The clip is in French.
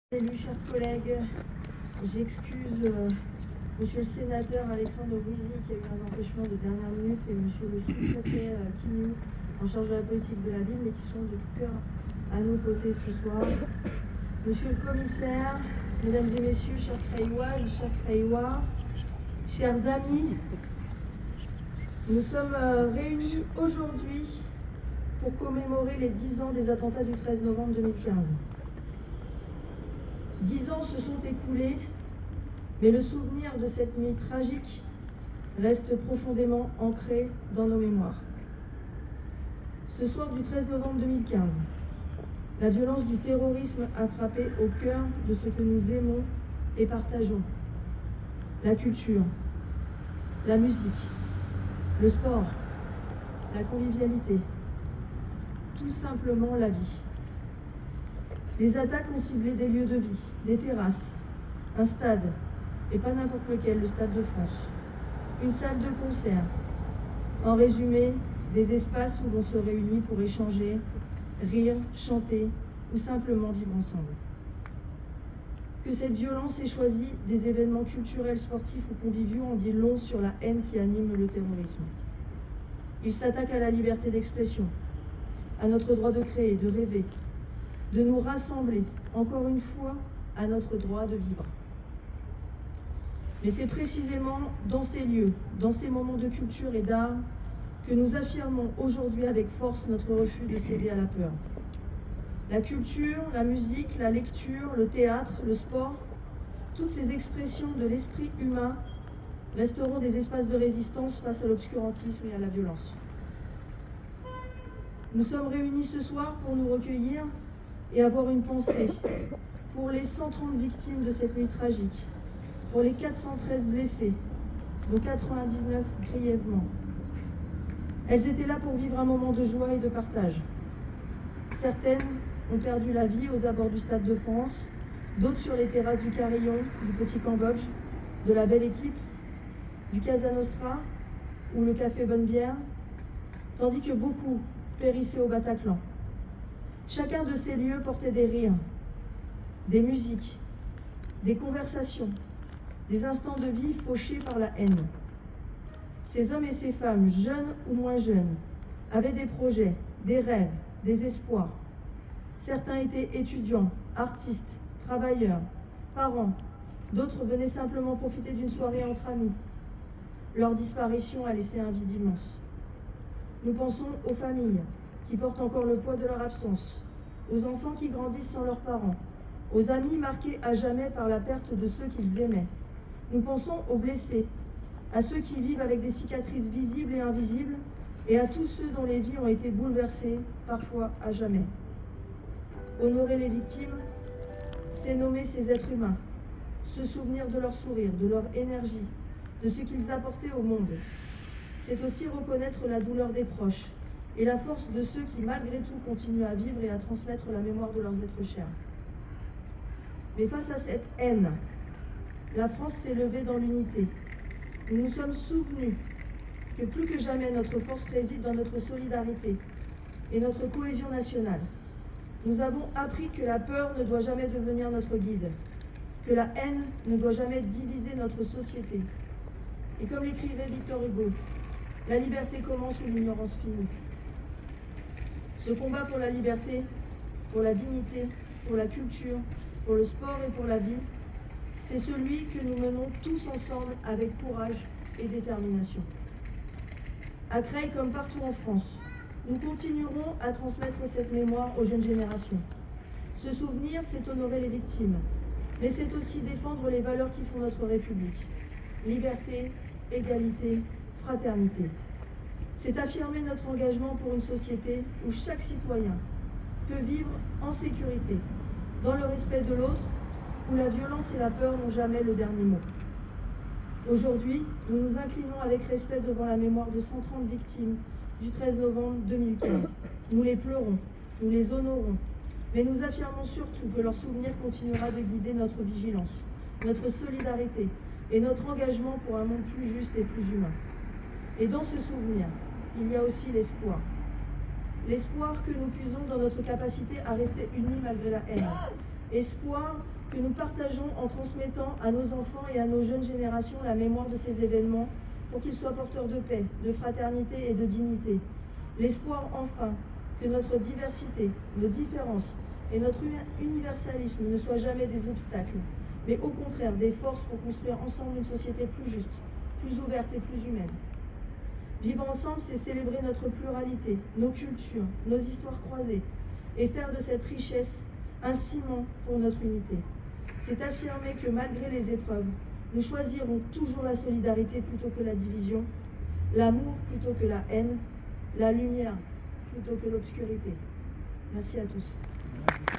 Salut chers collègues, j'excuse monsieur le sénateur Alexandre Bouzy qui a eu un empêchement de dernière minute et monsieur le sous-préfet Quignou en charge de la politique de la ville, mais qui sont de tout cœur à nos côtés ce soir. Monsieur le commissaire, mesdames et messieurs, chers Crailloises, chers Craillois, chers amis, nous sommes réunis aujourd'hui pour commémorer les 10 ans des attentats du 13 novembre 2015. 10 ans se sont écoulés, mais le souvenir de cette nuit tragique reste profondément ancré dans nos mémoires. Ce soir du 13 novembre 2015, la violence du terrorisme a frappé au cœur de ce que nous aimons et partageons. La culture, la musique, le sport, la convivialité, tout simplement la vie. Les attaques ont ciblé des lieux de vie, des terrasses, un stade, et pas n'importe lequel, le Stade de France, une salle de concert. En résumé, des espaces où l'on se réunit pour échanger, rire, chanter ou simplement vivre ensemble. Que cette violence ait choisi des événements culturels, sportifs ou conviviaux en dit long sur la haine qui anime le terrorisme. Il s'attaque à la liberté d'expression, à notre droit de créer, de rêver, de nous rassembler, encore une fois, à notre droit de vivre. Mais c'est précisément dans ces lieux, dans ces moments de culture et d'art, que nous affirmons aujourd'hui avec force notre refus de céder à la peur. La culture, la musique, la lecture, le théâtre, le sport, toutes ces expressions de l'esprit humain resteront des espaces de résistance face à l'obscurantisme et à la violence. Nous sommes réunis ce soir pour nous recueillir et avoir une pensée pour les 130 victimes de cette nuit tragique, pour les 413 blessés, dont 99 grièvement. Elles étaient là pour vivre un moment de joie et de partage. Certaines ont perdu la vie aux abords du Stade de France, d'autres sur les terrasses du Carillon, du Petit Cambodge, de la Belle Équipe, du Casa Nostra ou le Café Bonne Bière, tandis que beaucoup périssaient au Bataclan. Chacun de ces lieux portait des rires, des musiques, des conversations, des instants de vie fauchés par la haine. Ces hommes et ces femmes, jeunes ou moins jeunes, avaient des projets, des rêves, des espoirs. Certains étaient étudiants, artistes, travailleurs, parents. D'autres venaient simplement profiter d'une soirée entre amis. Leur disparition a laissé un vide immense. Nous pensons aux familles qui portent encore le poids de leur absence, aux enfants qui grandissent sans leurs parents, aux amis marqués à jamais par la perte de ceux qu'ils aimaient. Nous pensons aux blessés, à ceux qui vivent avec des cicatrices visibles et invisibles, et à tous ceux dont les vies ont été bouleversées, parfois à jamais. Honorer les victimes, c'est nommer ces êtres humains, se souvenir de leur sourire, de leur énergie, de ce qu'ils apportaient au monde. C'est aussi reconnaître la douleur des proches et la force de ceux qui, malgré tout, continuent à vivre et à transmettre la mémoire de leurs êtres chers. Mais face à cette haine, la France s'est levée dans l'unité. Nous nous sommes souvenus que plus que jamais notre force réside dans notre solidarité et notre cohésion nationale. Nous avons appris que la peur ne doit jamais devenir notre guide, que la haine ne doit jamais diviser notre société. Et comme l'écrivait Victor Hugo, la liberté commence où l'ignorance finit. Ce combat pour la liberté, pour la dignité, pour la culture, pour le sport et pour la vie, c'est celui que nous menons tous ensemble avec courage et détermination. À Creil comme partout en France, nous continuerons à transmettre cette mémoire aux jeunes générations. Se souvenir, c'est honorer les victimes, mais c'est aussi défendre les valeurs qui font notre République. Liberté, égalité, fraternité. C'est affirmer notre engagement pour une société où chaque citoyen peut vivre en sécurité, dans le respect de l'autre, où la violence et la peur n'ont jamais le dernier mot. Aujourd'hui, nous nous inclinons avec respect devant la mémoire de 130 victimes du 13 novembre 2015. Nous les pleurons, nous les honorons, mais nous affirmons surtout que leur souvenir continuera de guider notre vigilance, notre solidarité et notre engagement pour un monde plus juste et plus humain. Et dans ce souvenir, il y a aussi l'espoir. L'espoir que nous puisons dans notre capacité à rester unis malgré la haine, Espoir que nous partageons en transmettant à nos enfants et à nos jeunes générations la mémoire de ces événements pour qu'ils soient porteurs de paix, de fraternité et de dignité. L'espoir enfin que notre diversité, nos différences et notre universalisme ne soient jamais des obstacles, mais au contraire des forces pour construire ensemble une société plus juste, plus ouverte et plus humaine. Vivre ensemble, c'est célébrer notre pluralité, nos cultures, nos histoires croisées, et faire de cette richesse un ciment pour notre unité. C'est affirmer que malgré les épreuves, nous choisirons toujours la solidarité plutôt que la division, l'amour plutôt que la haine, la lumière plutôt que l'obscurité. Merci à tous.